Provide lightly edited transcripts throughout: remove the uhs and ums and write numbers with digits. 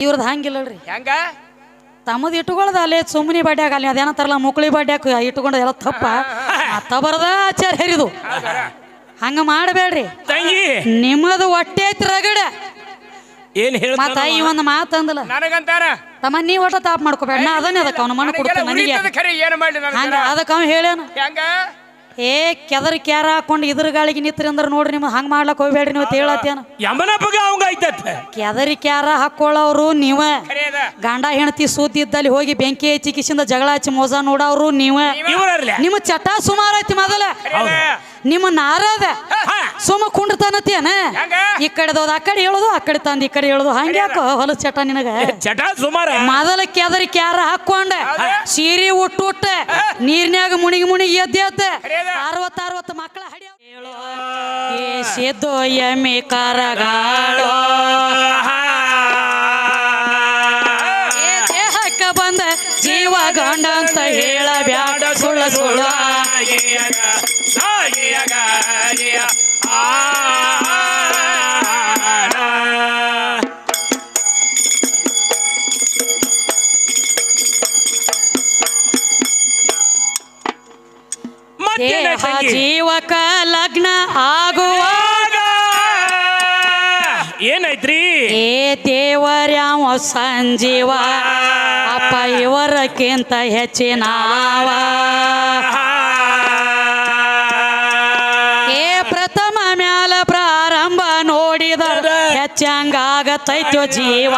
ಇವ್ರದ್ದು ಹಂಗಿಲ್ಲಲ್ರಿ ಹೆಂಗ ತಮ್ಮದು ಇಟ್ಕೊಳ್ಳೋದು ಅಲ್ಲೇ ಸುಮ್ಮನೆ ಬಡ್ಯಾಗ ಅಲ್ಲಿ ಅದೇನಂತಾರಲ್ಲ ಮುಕ್ಳಿ ಬಡ್ಯಾಕ ಇಟ್ಕೊಂಡು ಎಲ್ಲ ತಪ್ಪ ಮತ್ತ ಬರದ ಆಚಾರ ಹೇರಿದು ಹಂಗ ಮಾಡಬೇಡ್ರಿ ತಂಗಿ ನಿಮ್ಮದು ಹೊಟ್ಟೆ ಐತಿ ರಗಡ ಏನ್ ಮತ್ತ ಈ ಒಂದು ಮಾತು ಅಂದಲ್ಲ ನನಗಂತಾರ ತಮ್ಮ ನೀ ಒಟ್ಟ ತಾಪ್ ಮಾಡ್ಕೋಬೇಡ ನಾ ಅದನ್ನೇ ಅದಕ್ಕೆ ಅವನ ಮಣ್ಣು ಕೊಡ್ತೀನಿ ನನಗೆ ಖರೆ ಏನು ಮಾಡಿ ಹಂಗ ಅದಕ್ಕೆ ಅವ ಹೇಳ್ಯಾನ ಹೆಂಗ ಏ ಕೆದರ್ ಕ್ಯಾರ ಹಾಕೊಂಡು ಇದ್ರ ಗಾಳಿಗೆ ನಿತ್ರಿ ಅಂದ್ರೆ ನೋಡ್ರಿ ನೀವು ಹಂಗ ಮಾಡ್ಲಕ್ ಹೋಗ್ಬೇಡ್ರಿ ನೀವು ಹೇಳತ್ತೇನ ಯಮನಪ್ಪಗ ಅವಂಗ ಐತತ್ತ ಕೆದರಿ ಕ್ಯಾರ ಹಾಕೊಳ್ಳೋರು ನೀವ ಖರೆ ಅದ ಗಂಡ ಹೆಂಡತಿ ಸೂತಿದ್ದಲ್ಲಿ ಹೋಗಿ ಬೆಂಕಿ ಹಚ್ಚಿ ಕಿಸಿಂದ ಜಗಳ ಹಚ್ಚಿ ಮೋಸ ನೋಡವ್ರು ನೀವ ಇವರಲ್ಲ ನಿಮ್ಮ ಚಟ ಸುಮಾರು ಐತಿ ಮೊದಲ ನಿಮ್ಮ ನಾರದ ಸುಮ್ಮ ಕುಂಡ್ತಾನತಿಯನ ಹೆಂಗ ಈ ಕಡೆದೋದು ಆ ಕಡೆ ಹೇಳೋದು ಆ ಕಡೆ ತಂದು ಈ ಕಡೆ ಹೇಳೋದು ಹಂಗ್ಯಾಕೋ ಹೊಲದ ಚಟ ನಿನಗ ಚಟ ಸುಮಾರ ಮೊದಲ ಕೆದರಿ ಕ್ಯಾರ ಹಾಕೊಂಡ ಸೀರೆ ಉಟ್ಟು ನೀರ್ನ್ಯಾಗ ಮುಣಿಗಿ ಮುಣಿಗಿ ಎದ್ದ 60 ಮಕ್ಕಳ ಹಡಿಯೋ ಸಿದ್ದು ಎಮ್ಮೆ ಕರಗಾಳೋ ದೇಹಕ್ಕ ಬಂದ ಜೀವ ಗಂಡ ಅಂತ ಹೇಳಬ್ಯಾಡ ಸುಳ್ಳ ಸುಳ್ಳ ದೇಹ ಜೀವಕ ಲಗ್ನ ಆಗುವಾಗ ಏನೈತ್ರಿ ಏ ದೇವರ್ಯಾವ ಸಂಜೀವ ಅಪ್ಪ ಇವರಕ್ಕಿಂತ ಹೆಚ್ಚಿನವ ಏ ಪ್ರಥಮ ಮ್ಯಾಲ ಪ್ರಾರಂಭ ನೋಡಿದ ಹೆಚ್ಚಂಗಾಗತೈತ್ಯೋ ಜೀವ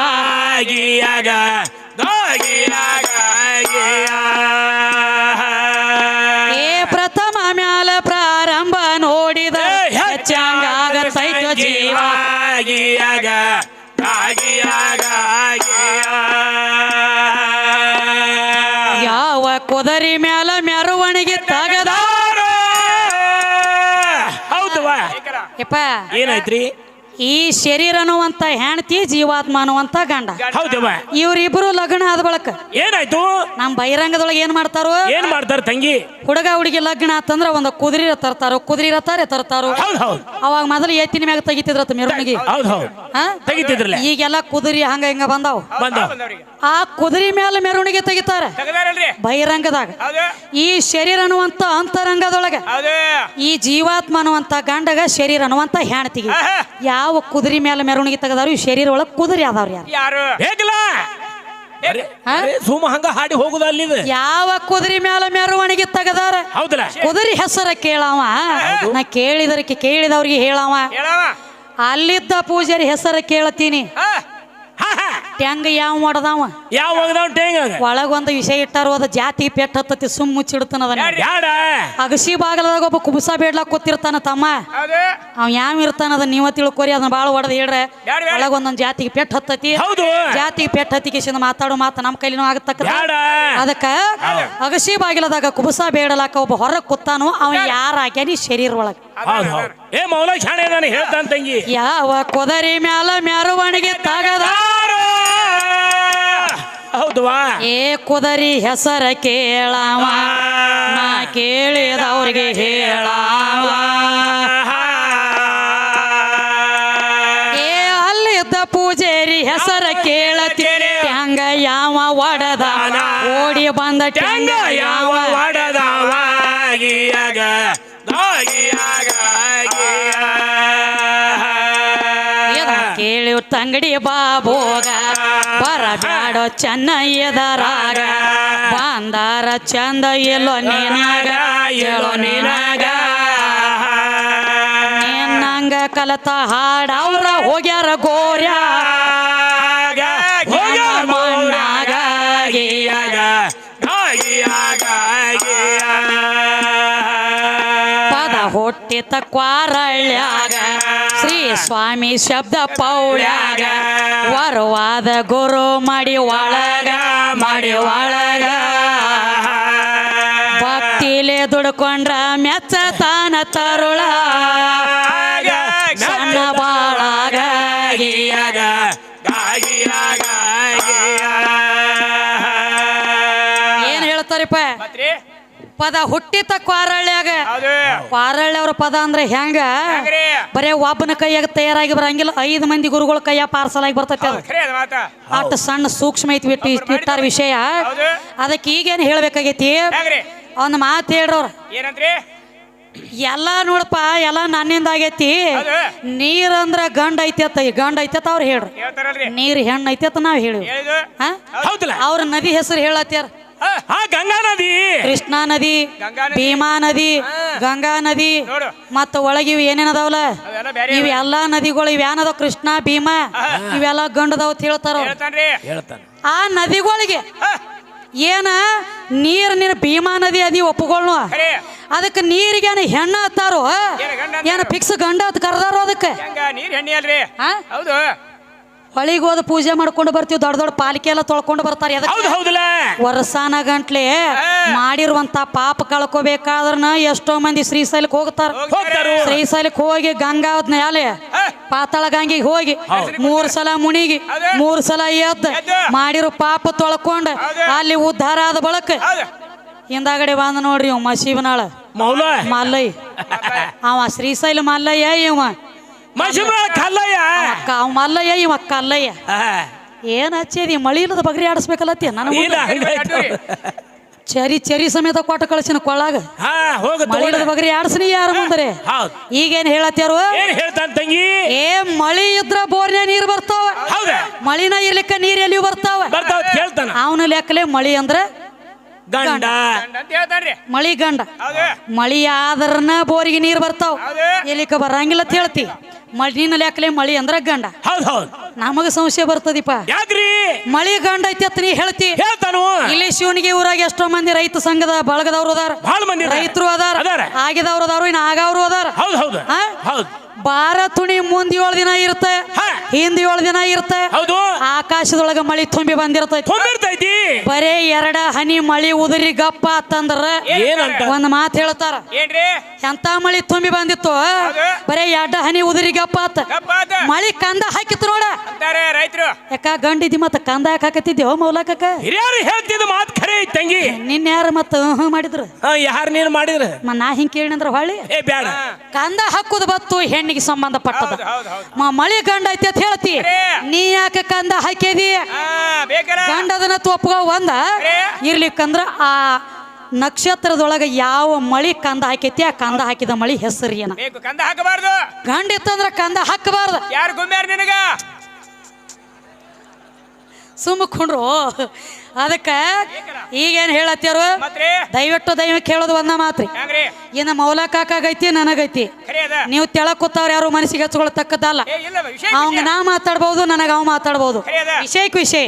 ಪ್ರಥಮ ಮ್ಯಾಲ ಪ್ರಾರಂಭ ನೋಡಿದ ಹೆಚ್ಚಂಗಾಗತೈತ್ಯೋ ಜೀವ ಯಾವ ಕುದರಿ ಮ್ಯಾಲ ಮೆರವಣಿಗೆ ತಗದಾರ ಹೌದವಾ ಯಪ್ಪ ಏನೈತ್ರಿ ಈ ಶರೀರ ಅನ್ನುವಂತ ಹೆಣ್ತಿ ಜೀವಾತ್ಮ ಅನ್ನುವಂತ ಗಂಡ ಹೌದವ ಇವ್ರಿಬ್ರು ಲಗ್ನ ಆದ ಬಳಕ ಏನಾಯ್ತು ನಮ್ ಬಹಿರಂಗದೊಳಗೆ ಏನ್ ಮಾಡ್ತಾರೋ ಏನ್ ಮಾಡ್ತಾರ ತಂಗಿ ಹುಡುಗ ಹುಡುಗಿ ಲಗ್ನ ಆತಂದ್ರ ಒಂದು ಕುದುರೆ ತರ್ತಾರೋ ಕುದುರೆ ತರ್ತಾರೋ ಹೌದ್ ಹೌದ್ ಅವಾಗ ಮೊದಲು ಎತ್ತಿನ ಮ್ಯಾಗ ತೆಗಿತಿದ್ರತ್ತ ಮೆರವಣಿಗೆ ಹೌದ್ ಹೌದ್ ಹಾ ತೆಗಿತಿದ್ರಲ್ಲ ಈಗೆಲ್ಲ ಕುದುರೆ ಹಂಗ ಹಿಂಗ ಬಂದಾವ್ ಬಂದವ್ರಿಗೆ ಆ ಕುದುರೆ ಮೇಲೆ ಮೆರವಣಿಗೆ ತೆಗಿತಾರ ತೆಗದಾರಲ್ರಿ ಬಹಿರಂಗದಾಗ ಹೌದು ಈ ಶರೀರ ಅನ್ನುವಂತ ಅಂತರಂಗದೊಳಗ ಹೌದು ಈ ಜೀವಾತ್ಮ ಅನ್ನುವಂತ ಗಂಡಗ ಶರೀರ ಅನ್ನುವಂತ ಹೆಣ್ತಿಗೆ ಯಾವ ಕುದುರೆ ಮೇಲೆ ಮೆರವಣಿಗೆ ತೆಗದಾರು ಈ ಶರೀರ ಒಳಗ ಕುದುರೆ ಆದವ್ರು ಯಾರು ಯಾರು ಹೇಗಲ್ಲ ಸುಮ್ಮ ಹಂಗ ಹಾಡಿ ಹೋಗುದ ಅಲ್ಲಿ ಯಾವ ಕುದುರೆ ಮೇಲೆ ಮೆರವಣಿಗೆ ತೆಗದಾರ ಹೌದಲ್ಲ ಕುದುರೆ ಹೆಸರ ಕೇಳವ ನಾ ಕೇಳಿದವ್ರಿಗೆ ಹೇಳವ ಹೇಳವ ಅಲ್ಲಿದ್ದ ಪೂಜಾರಿ ಹೆಸರ ಕೇಳತೀನಿ ಟ್ಯಾಂಗ ಯಾವ ಮಾಡದವ ಯಾವ ಟೇಂಗ ಒಳಗೊಂದು ವಿಷಯ ಇಟ್ಟಾರ ಅದ ಜಾತಿ ಪೆಟ್ಟ ಹತ್ತತಿ ಸುಮ್ಮ ಮುಚ್ಚಿಡ್ತಾನ ಅದನ್ನ ಯಾಡ ಅಗಸಿ ಬಾಗಲದಾಗ ಒಬ್ಬ ಕುಬಸ ಬೇಡ್ಲಾಕ್ ಕೂತಿರ್ತಾನ ತಮ್ಮ ಹೌದು ಅವ್ ಯಾವ ಇರ್ತಾನ ಅದನ್ನ ನೀವ ತಿಳ್ಕೊರಿ ಅದನ್ನ ಬಾಳ ಹೊಡೆದ್ ಹೇಳ್ರೆ ಒಳಗೊಂದೊಂದ್ ಜಾತಿಗೆ ಪೆಟ್ಟ ಹತ್ತತಿ ಹೌದು ಜಾತಿಗೆ ಪೆಟ್ಟ ಹತ್ತಿಗೆ ಮಾತಾಡೋ ಮಾತು ನಮ್ಮ ಕೈಲಿನೂ ಆಗತಕ್ಕ ಯಾಡ ಅದಕ್ಕ ಅಗಸಿ ಬಾಗಿಲದಾಗ ಕುಬಸ ಬೇಡಲಾಕ ಒಬ್ಬ ಹೊರಗ್ ಕೂತಾನು ಅವ ಯಾರಾಗ್ಯಾನಿ ಶರೀರ ಒಳಗ ಹೌದು ಹೌದು ಏ ಮೌಲ ಶಾಣೆ ನಾನು ಹೇಳ್ತಾನ ತಂಗಿ ಯಾವ ಕುದರಿ ಮ್ಯಾಲ ಮೆರವಣಿಗೆ ತಗದ ಹೌದವಾ ಏ ಕುದರಿ ಹೆಸರ ಕೇಳವ ನಾ ಕೇಳಿದವ್ರಿಗೆ ಹೇಳವ ಏ ಅಲ್ಲಿದ್ದ ಪೂಜಾರಿ ಹೆಸರ ಕೇಳತೀರಿ ಹಂಗ ಯಾವ ಒಡದಾನ ಓಡಿ ಬಂದ ಟಂಗ ಯಾವ ಒಡದವ ಕೇಳಿ ತಂಗಡಿ ಬಾಬೋಗ ಬರಬ್ಯಾಡೋ ಚೆನ್ನಯ್ಯದರಾಗ ಬಂದಾರ ಚಂದ ಎಲ್ಲೋ ನಿನಗ ಎಲ್ಲೋ ನಿನಗ ನಿನ್ನಂಗ ಕಲತ ಹಾಡವ್ರ ಹೋಗ್ಯಾರ ಗೋರ್ಯ ಮಣ್ಣಾಗ ಪದ ಹುಟ್ಟಿತ ಕ್ವಾರಳ್ಯಾಗ ಶ್ರೀ ಸ್ವಾಮಿ ಶಬ್ದ ಪೌಳ್ಯಾಗ ವರವಾದ ಗುರು ಮಡಿ ಒಳಗ ಭಕ್ತಿಲೆ ದುಡ್ಕೊಂಡ್ರ ಮೆಚ್ಚತಾನ ತರುಳ ಸಣ್ಣ ಬಾಳಾಗ ಏನ್ ಹೇಳ್ತಾರಪ್ಪ ಪದ ಹುಟ್ಟಿತ ಕ್ವಾರಳ್ಳ್ಯಾಗ ಹೌದು ಕ್ವಾರಳ್ಳಿ ಅವ್ರ ಪದ ಅಂದ್ರೆ ಹೆಂಗ ಹೆಂಗ್ರಿ ಬರೇ ಒಬ್ಬನ ಕೈಯಾಗ ತಯಾರಾಗಿ ಬರಂಗಿಲ್ಲ 5 ಮಂದಿ ಗುರುಗಳ ಕೈಯ ಪಾರ್ಸಲ್ ಆಗಿ ಬರ್ತೈತಿ ಅದು ಖರೆ ಅದ ಮಾತ ಅಷ್ಟು ಸಣ್ಣ ಸೂಕ್ಷ್ಮ ಐತಿ ಇಟ್ಟಾರ ವಿಷಯ ಹೌದು ಅದಕ್ಕೆ ಈಗೇನು ಹೇಳ್ಬೇಕಾಗೈತಿ ಹೆಂಗ್ರಿ ಒಂದು ಮಾತು ಹೇಳ್ರವ್ರ ಏನಂತ್ರಿ ಎಲ್ಲ ನೋಡಪ್ಪ ಎಲ್ಲ ನನ್ನಿಂದ ಆಗೈತಿ ಹೌದು ನೀರಂದ್ರ ಗಂಡ ಐತೇತ ಗಂಡ ಐತೇತ ಅವ್ರು ಹೇಳ್ರಿ ಹೇಳ್ತಾರಲ್ರಿ ನೀರ್ ಹೆಣ್ಣು ಐತೇತ ನಾವ್ ಹೇಳಿವಿ ಹೇಳಿದು ಹೌದಲ್ಲ ಅವ್ರ ನದಿ ಹೆಸರು ಹೇಳತ್ಯಾರ ಹಾ ಗಂಗಾ ನದಿ ಕೃಷ್ಣಾ ನದಿ ಗಂಗಾ ನದಿ ಭೀಮಾ ನದಿ ಗಂಗಾ ನದಿ ನೋಡು ಮತ್ತ ಒಳಗಿವ್ ಏನೇನದಾವಲ್ಲ ಅವೆಲ್ಲ ಬೇರೆ ಇವೆಲ್ಲಾ ನದಿಗಳು ಇವ್ಯಾನದಾವ ಕೃಷ್ಣ ಭೀಮಾ ಇವೆಲ್ಲ ಗಂಡದಾವ ಅಂತ ಹೇಳ್ತಾರ ಅವ್ರು. ಹೇಳ್ತಾನ್ರಿ ಹೇಳ್ತಾನೆ ಆ ನದಿಗಳಿಗೆ ಏನ ನೀರ್ ನೀನು ಭೀಮಾ ನದಿ ಅದಿ ಒಪ್ಪುಗಳು ಖರೆ ಅದಕ್ಕೆ ನೀರಿಗೇನ ಹೆಣ್ಣ ಹತ್ತಾರೋ ಏನ ಗಂಡ ಏನ ಫಿಕ್ಸ್ ಗಂಡ ಅಂತ ಕರ್ದಾರೋ ಅದಕ್ಕೆ ಹೆಂಗ ನೀರ್ ಹೆಣ್ಣಿ ಅಲ್ರಿ ಆ? ಹೌದು ಹೊಳಿಗೆ ಹೋದ ಪೂಜೆ ಮಾಡ್ಕೊಂಡು ಬರ್ತೀವಿ ದೊಡ್ಡ ದೊಡ್ಡ ಪಾಲಿಕೆ ಎಲ್ಲ ತೊಳ್ಕೊಂಡು ಬರ್ತಾರೆ ಹೌದು ಹೌದಲ್ಲ ವರ್ಷಾನ ಗಂಟ್ಲೆ ಮಾಡಿರುವಂತ ಪಾಪ ಕಳ್ಕೋಬೇಕಾದ್ರನ ಎಷ್ಟೋ ಮಂದಿ ಶ್ರೀಶೈಲಕ್ಕೆ ಹೋಗ್ತಾರ ಹೋಗ್ತಾರು ಶ್ರೀಶೈಲಕ್ಕೆ ಹೋಗಿ ಗಂಗಾವತ್ ನ್ಯಾಲೆ ಪಾತಾಳ ಗಂಗಿಗೆ ಹೋಗಿ 3 ಸಲ ಮುಣಿಗಿ 3 ಸಲ ಎದ್ದು ಮಾಡಿರೋ ಪಾಪ ತೊಳ್ಕೊಂಡ ಅಲ್ಲಿ ಉದ್ಧಾರ ಆದ ಬಳಕ ಹೌದು ಹಿಂದಾಗಡೆ ಬಂದ ನೋಡ್ರಿ ಇವ್ ಮಸೀಬನಾಳ ಮೌಲ ಮಲ್ಲಯ್ಯ ಅವ ಶ್ರೀಶೈಲ ಮಲ್ಲಯ್ಯ ಇವ ಮಶಿಮ ಕಲ್ಲಯ್ಯ ಅವ ಮಲ್ಲಯ್ಯ ಇವ ಕಲ್ಲಯ್ಯ ಏನ್ ಹಚ್ಚಿದಿ ಮಳಿ ಇಲ್ಲದ ಬಗ್ರಿ ಆಡಿಸ್ಬೇಕಲ್ಲತ್ತಿ ನನ್ನ ಇಲ್ಲ ಹಂಗಾಯ್ತು ಚರಿ ಸಮೇತ ಕೊಟ್ಟ ಕಳಿಸಿನ ಕೊಳ್ಳಾಗ ಹಾ ಹೋಗ ಮಳಿ ಇಲ್ಲದ ಬಗ್ರಿ ಆಡಿಸ್ನಿ ಯಾರ ಮುಂದರೆ ಹೌದು ಈಗೇನ್ ಹೇಳತ್ಯಾರು ಏನ್ ಹೇಳ್ತಾನ ತಂಗಿ ಏ ಮಳಿ ಇದ್ರ ಬೋರ್ನ್ಯಾಗ ನೀರ್ ಬರ್ತಾವ ಹೌದಾ ಮಳಿನ ಇರ್ಲಿಕ್ಕ ನೀರ್ ಎಲ್ಲಿ ಬರ್ತಾವ ಬರ್ತಾವ ಕೇಳ್ತಾನ ಅವನ ಲೆಕ್ಕಲೆ ಮಳಿ ಅಂದ್ರ ಗಂಡ ಅಂತ ಹೇಳ್ತಾನ್ರಿ. ಮಳಿ ಗಂಡ ಹೌದು ಮಳಿ ಆದ್ರನ ಬೋರಿಗೆ ನೀರ್ ಬರ್ತಾವ ಹೌದು ಎಲ್ಲಿಕ ಬರಂಗಿಲ್ಲ ಅಂತ ಹೇಳ್ತಿ ಮಳಿನ ಲೆಕ್ಕಲೆ ಮಳಿ ಅಂದ್ರ ಗಂಡ ಹೌದ್ ಹೌದ್ ನಮಗ ಸಂಶಯ ಬರ್ತದಿಪ್ಪ ಯಾಕ್ರಿ ಮಳಿ ಗಂಡ ಐತಿ ಅಂತ ನೀ ಹೇಳ್ತಿ ಹೇಳ್ತಾನು ಇಲ್ಲಿ ಶಿವನಿಗೆ ಊರಾಗ ಎಷ್ಟೋ ಮಂದಿ ರೈತ ಸಂಘದ ಬಳಗದವ್ರು ಅದಾರ ಬಹಳ ಮಂದಿ ರೈತರು ಅದಾರ ಅದಾರ. ಆಗಿದವ್ರು ಅದಾರು ಇನ್ನು ಆಗವ್ರು ಅದಾರ ಹೌದ್ ಹೌದು ಆ? ಹೌದ್ ಬಾರ ತುಣಿ ಮುಂದ್ 7 ದಿನ ಇರುತ್ತೆ ಹಾ. ಹಿಂದ್ 7 ದಿನ ಇರುತ್ತೆ ಹೌದು ಆಕಾಶದೊಳಗ ಮಳಿ ತುಂಬಿ ಬಂದಿರ್ತೈತಿ ತುಂಬಿರ್ತೈತಿ ಬರೇ 2 ಹನಿ ಮಳಿ ಉದುರಿ ಗಪ್ಪ ಅಂತಂದ್ರ ಏನಂತ ಒಂದ್ ಮಾತು ಹೇಳ್ತಾರ ಏನ್ರಿ ಎಂತ ಮಳಿ ತುಂಬಿ ಬಂದಿತ್ತು ಬರೇ 2 ಹನಿ ಉದುರಿ ಗಪ್ಪ ಆತ ಗಪ್ಪಾದ ಮಳಿ ಕಂದ ಹಾಕಿತ್ತು ನೋಡ ಅಂತಾರೆ ರೈತರು. ಯಾಕ ಗಂಡಿದ್ದಿ ಮತ್ತ ಕಂದ ಯಾಕೆ ಹಾಕತ್ತಿದ್ದೇವ ಮೌಲಾಕಕ್ಕ ಹಿರಿಯರು ಹೇಳ್ತಿದ್ ಮಾತ್ ಖರೆ ಐತ್ ತಂಗಿ ನಿನ್ನ ಯಾರು ಮತ್ತ ಮಾಡಿದ್ರು ಯಾರು ನೀನ್ ಮಾಡಿದ್ರ ನಾ ಹಿಂಗ್ ಕೇಳಿನಂದ್ರ ಹೊಳ್ಳಿ ಏ ಬ್ಯಾಡ ಕಂದ ಹಾಕುದು ಬತ್ತು ಹೆಣ್ಣಿಗೆ ಸಂಬಂಧಪಟ್ಟದ ಹೌದು ಹೌದು ಮಳಿ ಗಂಡ ಐತಿ ಅಂತ ಹೇಳ್ತಿ ನೀ ಯಾಕೆ ಕಂದ ಹಾಕಿದಿ ಹಾ ಬೇಕಾರ ಗಂಡದನ್ನ ತೋಪ್ಗ ಒಂದ ಇರ್ಲಿಕ್ಕಂದ್ರ ಆ ನಕ್ಷತ್ರದೊಳಗ ಯಾವ ಮಳಿ ಕಂದ ಹಾಕೈತಿ ಆ ಕಂದ ಹಾಕಿದ ಮಳಿ ಹೆಸರು ಏನ ಬೇಕು ಕಂದ ಹಾಕಬಾರ್ದು. ಗಂಡ ಇತ್ತಂದ್ರ ಕಂದ ಹಾಕಬಾರ್ದ ಯಾರು ಗುಮ್ಮ್ಯಾರ ನಿನಗ ಸುಮ್ಮಕೊಂಡ್ರು ಅದಕ್ಕ ಈಗೇನ್ ಹೇಳತ್ಯಾರು ಮತ್ರಿ ದಯವಿಟ್ಟು ಕೇಳೋದು ಒಂದ ಮಾತ್ರಿ ಹೆಂಗ್ರಿ ಇನ್ನ ಮೌಲ ಕಾಕಾಗೈತಿ ನನಗೈತಿ ಖರೆ ಅದ ನೀವು ತೆಳಕ್ ಕೂತವ್ರ ಯಾರು ಮನಸ್ಸಿಗೆ ಹಚ್ಕೊಳತಕ್ಕದ್ದಲ್ಲ ಏ ಇಲ್ಲ ವಿಷಯ ಅವಂಗ ನಾ ಮಾತಾಡ್ಬಹುದು ನನಗ ಅವ್ ಮಾತಾಡ್ಬಹುದು ಖರೆ ಅದ. ವಿಷಯಕ್ಕೆ ವಿಷಯ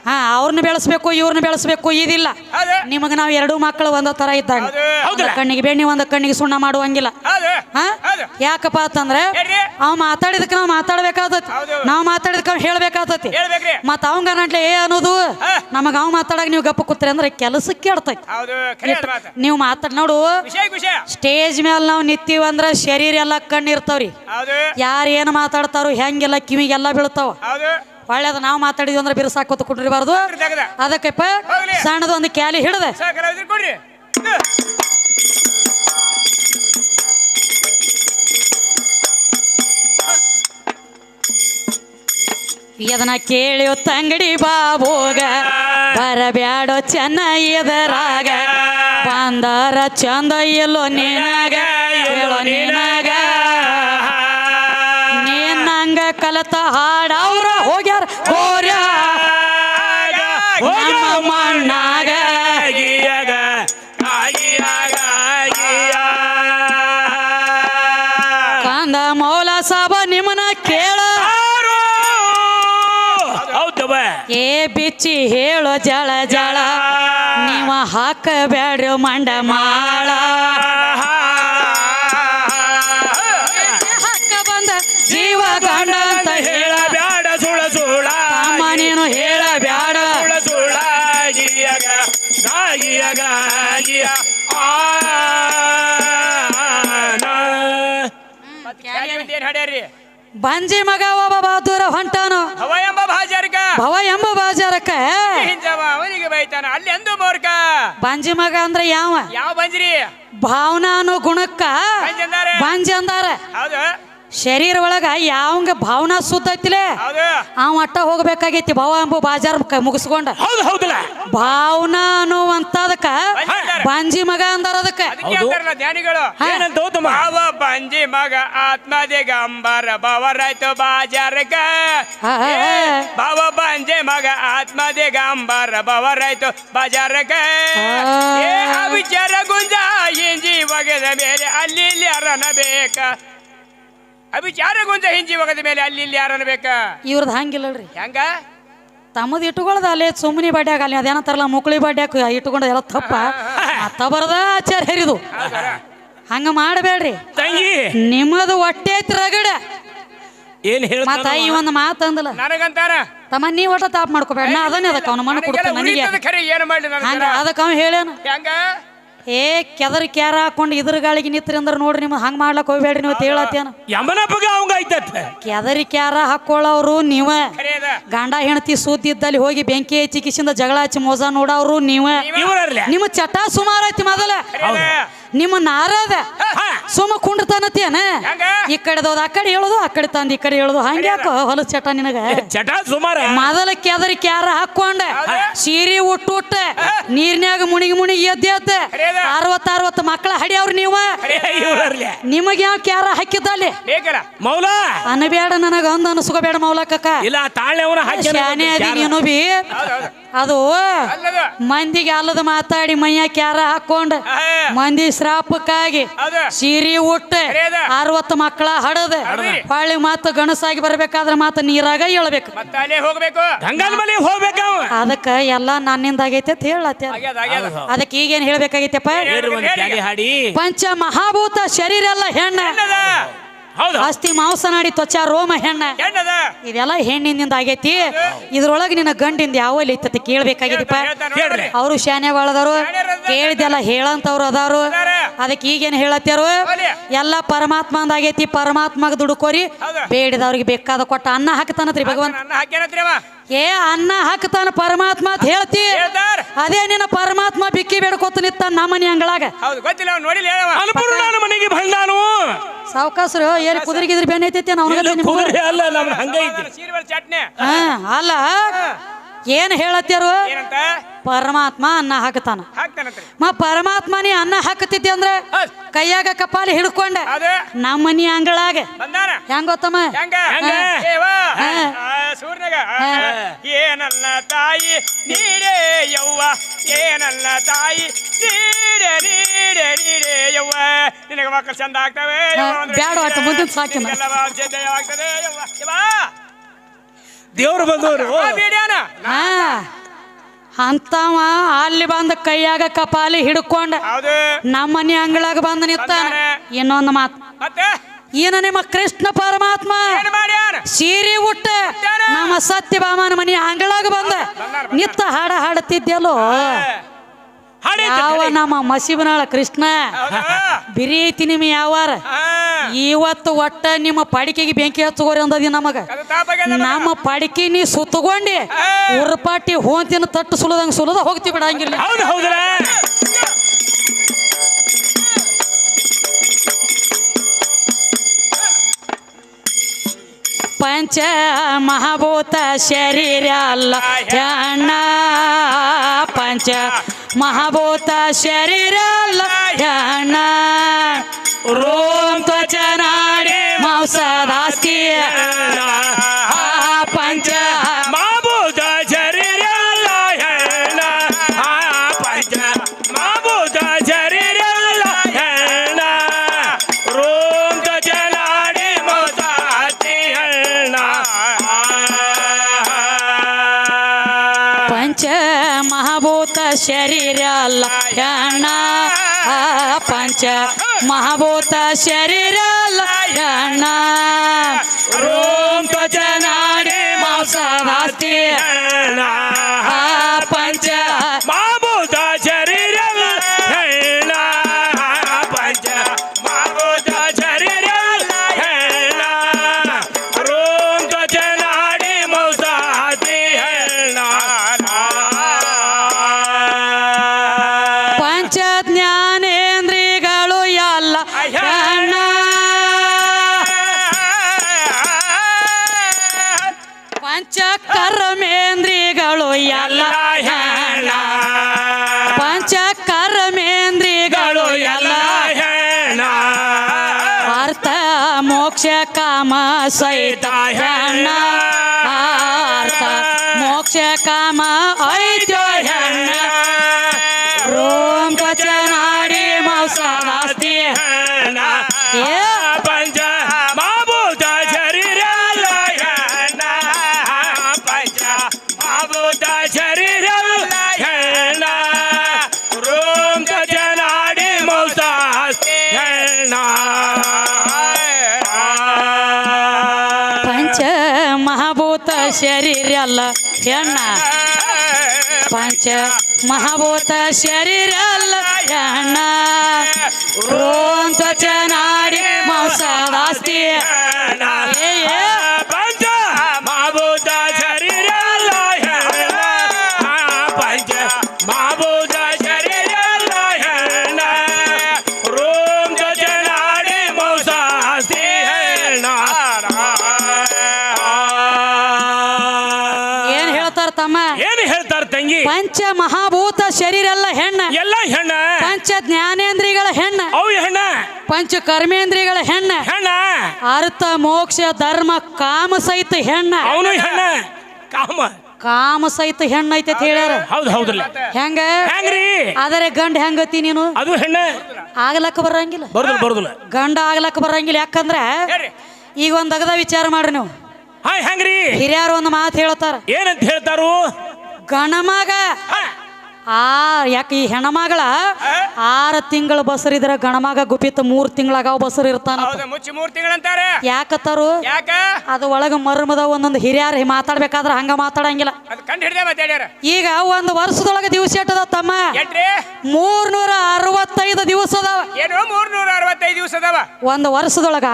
ಹಾ ಅವ್ರನ್ನ ಬೆಳೆಸ್ಬೇಕು ಇವ್ರನ್ನ ಬೆಳೆಸ್ಬೇಕು ಇದಿಲ್ಲ ಹೌದು ನಿಮಗ ನಾವ್ 2 ಮಕ್ಕಳು ಒಂದ ತರ ಇದ್ದಾಗ ಹೌದು ಒಂದ್ ಕಣ್ಣಿಗೆ ಬೆಣ್ಣಿ ಒಂದ ಕಣ್ಣಿಗೆ ಸುಣ್ಣ ಮಾಡುವಂಗಿಲ್ಲ ಹೌದು ಹಾ ಹೌದು ಯಾಕಪ್ಪ ಅಂತಂದ್ರೆ ಹೇಳ್ರಿ ಅವ್ ಮಾತಾಡಿದಕ್ಕೆ ನಾವ್ ಮಾತಾಡ್ಬೇಕಾಗ್ತತಿ ಹೌದು. ನಾವ್ ಮಾತಾಡಿದಕ್ಕೆ ಅವ್ ಹೇಳ್ಬೇಕಾಗ್ತತಿ ಹೇಳ್ಬೇಕ್ರಿ. ಮತ್ತ ಅವಂಗ ನಟ್ಲೆ ಏ ಅನ್ನೋದು ನಮಗ ಅವ್ ಮಾತಾಡಕ್ ನೀವು ಗಪ್ಪ ಕೂತ್ರಿ ಅಂದ್ರೆ ಕೆಲಸಕ್ಕೆ ಕೇಳ್ತೈತಿ ಹೌದು ಖರೆ ಅದ ಮಾತ. ನೀವು ಮಾತಾಡ್ ನೋಡು ವಿಷಯ ಸ್ಟೇಜ್ ಮೇಲೆ ನಾವು ನಿಂತೀವಂದ್ರ ಶರೀರ ಎಲ್ಲ ಕಣ್ಣಿರ್ತಾವ್ರಿ ಹೌದು ಯಾರು ಏನು ಮಾತಾಡ್ತಾರೋ ಹೆಂಗೆಲ್ಲ ಕಿವಿಗೆಲ್ಲ ಬೀಳ್ತಾವ ಹೌದು ಒಳ್ಳೇದು ನಾವು ಮಾತಾಡಿದ್ವಿ ಅಂದ್ರೆ ಬಿರುಸಾಕೋತ ಕುಂಡಿರಬಾರ್ದು ತೆಗದ ಅದಕ್ಕೆಪ್ಪ ಹೋಗ್ಲಿ. ಸಣ್ಣದ ಒಂದು ಕ್ಯಾಲಿ ಹಿಡ್ದೆ ಸಾಕರ ಕೊಡ್ರಿ ಇದನ್ನ ಕೇಳಿಯೋ ತಂಗಡಿ ಬಾಬೋಗ ಬರಬ್ಯಾಡೋ ಚೆನ್ನ ಇದರಾಗ ಬಂದರ ಚಂದ ಎಲ್ಲೋ ನಿನಗ ಹೇಳೋ ನಿನಗ ನೀನಂಗ ಕಲತ ಹಾಡವ್ರ ಹೋಗ್ಯಾರ ಹೋರ್ಯ ನಮ್ಮ ಮಣ್ಣಾಗ ಕಂದ ಮೌಲ ಸಾಬ ನಿಮ್ಮನ ಕೇಳ ಏ ಬಿಚ್ಚಿ ಹೇಳೋ ಜಳ ಜಳ ನೀವ ಹಾಕಬ್ಯಾಡ್ರಿ ಮಂಡ ಮಾಳ ಹಾಕ ಬಂದ ಜೀವ ಗಂಡ ಅಂತ ಹೇಳ ಬ್ಯಾಡ ಸುಳ ಸುಳ ಅಮ್ಮ ನೀನು ಹೇಳ ಬ್ಯಾಡ ಸುಳ ಸುಳ ಗಿಯಗ ಗಾಗಿಯಗ ಗಿಯ ಏನ್ ಹಾಡ್ಯಾರಿ ಬಂಜಿ ಮಗ ಒಬ್ಬ ಬಹದ್ದೂರ ಹೊಂಟಾನು ಭವ ಎಂಬ ಭಾಜರ್ಕ ಭವ ಎಂಬ ಬಾಜಾರಕ್ಕ ಹಿಂಜವ ಅವನಿಗೆ ಬೈತಾನ ಅಲ್ಲಿ ಎಂದು ಮೋರ್ಕ ಬಂಜಿ ಮಗ ಅಂದ್ರೆ ಯಾವ ಯಾವ ಬಂಜ್ರಿ ಭಾವನಾ ಅನ್ನೋ ಗುಣಕ್ಕ ಬಂಜ್ ಅಂದಾರೆ ಬಂಜಿ ಅಂದಾರ ಹೌದು ಶರೀರ ಒಳಗ ಯಾವಂಗ ಭಾವನಾ ಸುದ್ದ ಐತಿಲೆ ಹೌದು ಅವ ಅಟ್ಟ ಹೋಗ್ಬೇಕಾಗೈತಿ ಭವ ಎಂಬ ಬಾಜಾರ್ ಮುಗಿಸ್ಕೊಂಡ ಹೌದು ಹೌದಲ್ಲ ಭಾವನಾ ಅನ್ನುವಂತದಕ್ಕ ಬಂಜಿ ಮಗ ಅಂದಾರ ಅದಕ್ಕ ಅದಕ್ಕೆ ಅಂತಾರಲ್ಲ ಜ್ಞಾನಿಗಳು ಏನಂತ ತಮ್ಮ ಭಾವ ಬಂಜಿ ಮಗ ಆತ್ಮದಿಗಂಬರ ಭವರಾಯ್ತು ಬಾಜಾರಕ ಹಾ, ಹಾ, ಹಾ. ಭಾವ ಬಂಜೆ ಮಗ ಆತ್ಮದಿಗಂಬರ ಭವರಾಯ್ತು ಬಾಜಾರಕ ಏ ವಿಚಾರ ಗುಂಜ ಹಿಂಜಿ ಒಗೆದ ಮೇಲೆ ಅಲ್ಲಿ ಇಲ್ಲಿ ಯಾರನ್ನ ಬೇಕ ಅವಿಚಾರ ಗುಂಜ ಹಿಂಜಿ ಒಗೆದ ಮೇಲೆ ಅಲ್ಲಿ ಇಲ್ಲಿ ಯಾರನ್ನ ಬೇಕ ಇವ್ರದ್ದು ಹಂಗಿಲ್ಲಲ್ರಿ ಹೆಂಗ ತಮ್ಮದು ಇಟ್ಕೊಳ್ಳೋದ ಅಲ್ಲೇ ಸುಮ್ಮನೆ ಬಡ್ಯಾಗ ಅಲ್ಲಿ ಅದೇನಂತಾರಲ್ಲ ಮುಕ್ಳಿ ಬಡ್ಯಾಕ ಇಟ್ಕೊಂಡ ಎಲ್ಲ ತಪ್ಪ ಮತ್ತ ಬರದ ಆಚಾರ ಹೇರಿದು ಹಂಗ ಮಾಡಬೇಡ್ರಿ ತಂಗಿ ನಿಮ್ಮದು ಹೊಟ್ಟೆ ಐತಿ ರಗಡ ಏನ್ ಮತ್ತ ಹೇಳ್ತಾನ ಈ ಒಂದು ಮಾತು ಅಂದಲ್ಲ ನನಗಂತಾರ ತಮ್ಮ ನೀ ಒಟ್ಟ ತಾಪ್ ಮಾಡ್ಕೋಬೇಡ ನಾ ಅದನ್ನೇ ಅದಕ್ಕೆ ಅವನ ಮಣ್ಣು ಕೊಡ್ತೀನಿ ನನಗೆ ಖರೆ ಏನು ಮಾಡ್ಲಿ ಹಂಗ ಅದಕ್ಕೆ ಅವ ಹೇಳ್ಯಾನ ಹೆಂಗ ಏ ಕೆದರ್ ಕ್ಯಾರ ಹಾಕೊಂಡು ಇದ್ರ ಗಾಳಿಗೆ ನಿತ್ರಿ ಅಂದ್ರೆ ನೋಡ್ರಿ ನಿಮ್ಗೆ ಹಂಗ ಮಾಡ್ಲಕ್ ಹೋಗ್ಬೇಡ್ರಿ ನೀವು ಹೇಳತ್ತೇನ ಯಮನಪ್ಪಗ ಅವಂಗ ಐತತ್ತ ಕೆದರಿ ಕ್ಯಾರ ಹಾಕೊಳ್ಳೋರು ನೀವ ಖರೆ ಅದ ಗಂಡ ಹೆಂಡತಿ ಸುದ್ದಿದ್ದಲ್ಲಿ ಹೋಗಿ ಬೆಂಕಿ ಹಚ್ಚಿ ಕಿಸಿಂದ ಜಗಳ ಹಚ್ಚಿ ಮೋಸ ನೋಡವ್ರು ನೀವ ಇವರಲ್ಲ ನಿಮ್ಮ ಚಟ ಸುಮಾರು ಐತಿ ಮೊದಲ ನಿಮ್ಮ ನಾರದ ಸುಮ್ಮ ಕುಂಡ್ತಾನತಿಯನ ಹೆಂಗ ಈ ಕಡೆದೋದು ಆ ಕಡೆ ಹೇಳೋದು ಆ ಕಡೆ ತಂದು ಈ ಕಡೆ ಹೇಳೋದು ಹಂಗ್ಯಾಕೋ ಹೊಲದ ಚಟ ನಿನಗ ಚಟ ಸುಮಾರ ಮೊದಲ ಕೆದರಿ ಕ್ಯಾರ ಹಾಕೊಂಡ ಸೀರೆ ಉಟ್ಟು ನೀರ್ನ್ಯಾಗ ಮುಣಿಗಿ ಮುಣಿಗಿ ಎದ್ದ 60 ಮಕ್ಕಳ ಹಡಿಯವ್ರು ನೀವ ಇವರಲ್ಲ ನಿಮಗೆ ಯಾವ ಕ್ಯಾರ ಹಾಕಿದ್ದಲ್ಲಿ ಬೇಕಲ್ಲ ಮೌಲಾ ಅನ್ಬೇಡ ನನಗ ಅಂದ ಅನ್ಸ್ಕೋಬೇಡ ಮೌಲಕ್ಕ ಇಲ್ಲ ತಾಳೆ ಅವನ ಶಾನೆ ಅದಿ ನೀನು ಬಿ ಅದು ಅಲ್ಲದ ಮಂದಿಗೆ ಅಲ್ಲದ ಮಾತಾಡಿ ಮೈಯ ಕ್ಯಾರ ಹಾಕೊಂಡ ಮಂದಿ ಶ್ರಾಪಕ್ಕಾಗಿ ಹೌದು ಸೀರೆ ಉಟ್ಟ 60 ಮಕ್ಕಳ ಹಡದ ಹೊಳ್ಳಿ ಮಾತು ಗಣಸಾಗಿ ಬರ್ಬೇಕಾದ್ರ ಮಾತು ನೀರಾಗ ಹೇಳ್ಬೇಕು ಮತ್ತ ಅಲ್ಲೇ ಹೋಗ್ಬೇಕು ಗಂಗನ ಮನೆ ಹೋಗ್ಬೇಕ ಅವ ಅದಕ್ಕ ಎಲ್ಲಾ ನನ್ನಿಂದ ಆಗೈತೆ ಅಂತ ಹೇಳತ್ತೆ ಆಗ್ಯದ ಆಗ್ಯದ ಅದಕ್ಕೆ ಈಗೇನ್ ಹೇಳ್ಬೇಕಾಗೈತಪ್ಪ ಹೇಳಿ ಒಂದ್ ಕ್ಯಾಲಿ ಹಾಡಿ ಪಂಚ ಮಹಾಭೂತ ಶರೀರ ಎಲ್ಲ ಹೆಣ್ಣ ಹೆಣ್ಣದ ಹೌದು ಅಸ್ಥಿ ಮಾಂಸ ನಾಡಿ ತ್ವಚ ರೋಮ ಹೆಣ್ಣ ಹೆಣ್ಣದ ಇದೆಲ್ಲ ಹೆಣ್ಣಿನಿಂದ ಆಗೈತಿ ಇದ್ರೊಳಗೆ ನಿನ್ನ ಗಂಡಿಂದ ಯಾವ ಐತತಿ ಕೇಳ್ಬೇಕಾಗಿದಪ್ಪ ಹೇಳ್ರಿ ಅವರು ಶಾನೆ ಬಾಳದಾರು ಕೇಳಿದೆಲ್ಲ ಹೇಳಂತವ್ರು ಅದಾರು ಅದಕ್ಕೆ ಈಗೇನ್ ಹೇಳತ್ಯಾರು ಎಲ್ಲ ಪರಮಾತ್ಮ ಆಗೈತಿ ಪರಮಾತ್ಮಗ ದುಡುಕೋರಿ ಬೇಡಿದವ್ರಿಗೆ ಬೇಕಾದ ಕೊಟ್ಟ ಅನ್ನ ಹಾಕ್ತಾನತ್ರಿ ಭಗವಂತ ನನ್ನ ಹಾಕ್ಯಾನತ್ರಿ ಅವ ಏ ಅನ್ನ ಹಾಕ್ತಾನ ಪರಮಾತ್ಮ ಅಂತ ಹೇಳ್ತಿ ಹೇಳ್ತಾರ ಅದೇ ನಿನ್ನ ಪರಮಾತ್ಮ ಬಿಕ್ಕಿ ಬೇಡ್ಕೊತ ನಿತ್ತ ನಮ್ಮನಿ ಅಂಗಳಾಗ ಹೌದು ಗೊತ್ತಿಲ್ಲ ಅವ್ನು ನೋಡಿಲ್ಲ ಹೇಳವ ಅನುಪೂರ್ಣನ ಮನೆಗೆ ಬಂದಾನು ಸಾವಕಾಸರು ಏನ್ ಕುದುರೆಗಿದ್ರೆ ಬೆನ್ನ ಐತೈತಿ ಇಲ್ಲ ಕುದುರೆ ಅಲ್ಲ ನಮ್ ಹಂಗೈತಿ ಸೀರಿಬಲ್ ಚಟ್ನಿ ಅಲ್ಲ ಏನ್ ಹೇಳತ್ಯಾರು ಏನಂತ ಪರಮಾತ್ಮ ಅನ್ನ ಹಾಕ್ತಾನ ಹಾಕ್ತಾನಂತ್ರಿ ಪರಮಾತ್ಮನಿ ಅನ್ನ ಹಾಕತಿದ್ದೆ ಅಂದ್ರೆ ಹೌದ್. ಕೈಯಾಗ ಕಪಾಲಿ ಹಿಡ್ಕೊಂಡ ಅದೇ ನಮ್ಮ ಮನಿ ಅಂಗಳಾಗ ಬಂದಾನ ಹೆಂಗ್ ಗೊತ್ತಮ್ಮ ಹೆಂಗ ಹೆಂಗ? ಏವಾ ಸೂರ್ಯಗ ಏನಲ್ಲ ತಾಯಿ ನೀರೇ ಯವ್ವ ಏನಲ್ಲ ತಾಯಿ ನೀರೇ ನೀರೇ ನೀರೇ ಯವ್ವ ನಿನಗೆ ಮಕ್ಕಳು ಚಂದ ಆಗ್ತವೆ ಬ್ಯಾಡ ಒಟ್ಟು ಮುಂದಿನ ಸಾಕಿನ ಆಗ್ತದೆ ಯವ್ವ ಯವ್ವ ದೇವ್ರು ಬಂದವರು ಬೇಡ್ಯಾನ ಅಂತವ ಅಲ್ಲಿ ಬಂದ ಕೈಯಾಗ ಕಪಾಲಿ ಹಿಡ್ಕೊಂಡ ಹೌದು ನಮ್ಮ ಮನಿ ಅಂಗಳಾಗ ಬಂದ ನಿತ್ತಾನ ಇನ್ನೊಂದು ಮಾತು ಮತ್ತೆ ಏನ ನಿಮ್ಮ ಕೃಷ್ಣ ಪರಮಾತ್ಮ ಏನ್ ಮಾಡ್ಯಾನ ಸೀರೆ ಉಟ್ಟ ನಮ್ಮ ಸತ್ಯಭಾಮನ ಮನಿ ಅಂಗಳಾಗ ಬಂದ ನಿತ್ತ ಹಾಡ ಹಾಡುತ್ತಿದ್ದೆಲ್ಲೋ ಯಾವ ನಮ್ಮ ಮಸೀಬನಾಳ ಕೃಷ್ಣ ಬಿರಿ ಐತಿ ನಿಮ್ ಯಾವಾರ ಇವತ್ತು ಒಟ್ಟ ನಿಮ್ಮ ಪಡಿಕೆಗೆ ಬೆಂಕಿ ಹಚ್ಚಗೋರಿ ಅಂದದಿ ನಮಗ ನಮ್ಮ ಪಡಿಕೆ ನೀ ಸುತ್ತಗೊಂಡಿ ಉರ್ಪಾಟಿ ಹೋಂತಿನ ತಟ್ಟು ಸುಲದಂಗ ಸುಲದ ಹೋಗ್ತಿ ಬಿಡಂಗಿಲ್ಲ ಹೌದು ಹೌದ್ರ ಪಂಚ ಮಹಾಭೂತ ಶರೀರ ಅಲ್ಲ ಹೆಣ್ಣ ಪಂಚ ಮಹಾಭೂತ ಶರೀರ ಅಲ್ಲ ಹೆಣ್ಣ ರೋಮ್ ತ್ವಚ ನಾಡಿ ಮಾಂಸದಾಸ್ತಿ ಪಂಚ ಮಾಬೂದ ಶರೀರ ಅಲ್ಲ ಹೆಣ್ಣ ಪಂಚ ಮಾಬೂದ ಶರೀರ ಅಲ್ಲ ಹೆಣ್ಣ ರೋಮ್ ತ್ವಚ ನಾಡಿ ಮಾಂಸಾಸ್ತಿ ಹೆಣ್ಣ ಪಂಚ ಮಹಾಭೂತ ಶರೀರ ಅಲ್ಲ ಹೆಣ್ಣ ಪಂಚ ಮಹಾಭೂತ ಶರೀರ ಅಲ್ಲ ಹೆಣ್ಣ ರೋಮ್ ತ್ವಚ ನಾಡಿ ಮಾಂಸಾಸ್ತಿ ಹೆಣ್ಣ ಪಂಚ ಮಾಬೂದ ಶರೀರ ಹೆಣ್ಣ ಪಂಚ ಮಾಬೂದ ಶರೀರ ಹೆಣ್ಣ ಮೋಕ್ಷ ಕಾಮ ಸಹಿತ ಹೆಣ್ಣ ಆರ್ತ ಮೋಕ್ಷ ಕಾಮ ಐತ್ಯೋ ಹೆಣ್ಣ ರೋಮ್ ಕಚನಾಡಿ ಮಾಂಸ ಆಸ್ತಿ ಏ ಪಂಚ ಮಾಭೂತ ಶರೀರ ಹೆಣ್ಣ ಪಂಚ ಮಾಭೂತ ಶರೀರ ಹೆಣ್ಣ ರೋಮ್ ಕಚನಾಡಿ ಮಾಂಸ ಹೆಣ್ಣ ಪಂಚ ಮಹಾಭೂತ ಶರೀರ ಅಲ್ಲ ಹೆಣ್ಣ ಪಂಚ ಮಹಾಭೂತ ಶರೀರ ಅಲ್ಲ ಹೆಣ್ಣ ರೋಮ್ ತ್ವಚನಾಡಿ ಮಾಂಸದಾಸ್ತಿ ಏ ಏ ಪಂಚ ಮಾಭೂತ ಶರೀರ ಹೆಣ್ಣ ಪಂಚ ಮಾಭೂತ ಶರೀರ ಹೆಣ್ಣ ರೋಮ್ ಜನಾಡಿ ಮೌಸ ಹೆಣ್ಣ ಏನ್ ಹೇಳ್ತಾರ ತಮ್ಮ ಏನು ಹೇಳ್ತಾರ ತಂಗಿ ಪಂಚ ಮಹಾಭೂತ ಶರೀರ ಅಲ್ಲ ಹೆಣ್ಣ ಎಲ್ಲ ಹೆಣ್ಣ ಪಂಚ ಜ್ಞಾನೇಂದ್ರಿಯಗಳ ಹೆಣ್ಣ ಅವು ಹೆಣ್ಣ ಪಂಚ ಕರ್ಮೇಂದ್ರಿಯಗಳ ಹೆಣ್ಣ ಹೆಣ್ಣ ಅರ್ಥ ಮೋಕ್ಷ ಧರ್ಮ ಕಾಮ ಸಹಿತ ಹೆಣ್ಣ ಅವನು ಹೆಣ್ಣ ಕಾಮ ಕಾಮ ಸಹಿತ ಹೆಣ್ಣ ಐತೆ ಅಂತ ಹೇಳ್ಯಾರ ಹೌದು ಹೌದಲ್ಲ ಹೆಂಗ ಹೆಂಗ್ರಿ ಆದರೆ ಗಂಡ ಹೆಂಗತಿ ನೀನು ಅದು ಹೆಣ್ಣ ಆಗ್ಲಕ್ಕ ಬರಂಗಿಲ್ಲ ಬರುದಿಲ್ಲ ಬರುದಿಲ್ಲ ಗಂಡ ಆಗ್ಲಕ್ಕ ಬರಂಗಿಲ್ಲ ಯಾಕಂದ್ರ ಹೇಳ್ರಿ ಈಗ ಒಂದ್ ಅಗದ ವಿಚಾರ ಮಾಡ್ರಿ ನೀವು ಹಾ ಹೆಂಗ್ರಿ ಹಿರಿಯರು ಒಂದು ಮಾತು ಹೇಳ್ತಾರ ಏನಂತ ಹೇಳ್ತಾರು ಗಣಮಗ ಯಾಕೆ ಈ ಹೆಣ್ಮಗಳ 6 ತಿಂಗಳ ಬಸರಿದ್ರ ಗಣಮಗ ಗುಪಿತ 3 ತಿಂಗಳಾಗ ಬಸರು ಇರ್ತಾನ ಹೌದು ಮುಚ್ಚಿ 3 ತಿಂಗಳಂತಾರೆ ಯಾಕತ್ತಾರು ಯಾಕ ಅದು ಒಳಗ ಮರ್ಮದ ಒಂದೊಂದು ಹಿರಿಯರು ಮಾತಾಡ್ಬೇಕಾದ್ರ ಹಂಗ ಮಾತಾಡಂಗಿಲ್ಲ ಅದು ಕಂಡು ಹಿಡ್ದೆ ಮಾತಾಡ್ಯಾರ ಈಗ ಒಂದು ವರ್ಷದೊಳಗ ದಿವಸ ಎಟ್ಟದ ತಮ್ಮ ಎಟ್ರಿ 365 ದಿವಸ ಅದಾವ ಏನು 365 ದಿವಸ ಅದಾವ ಒಂದು ವರ್ಷದೊಳಗ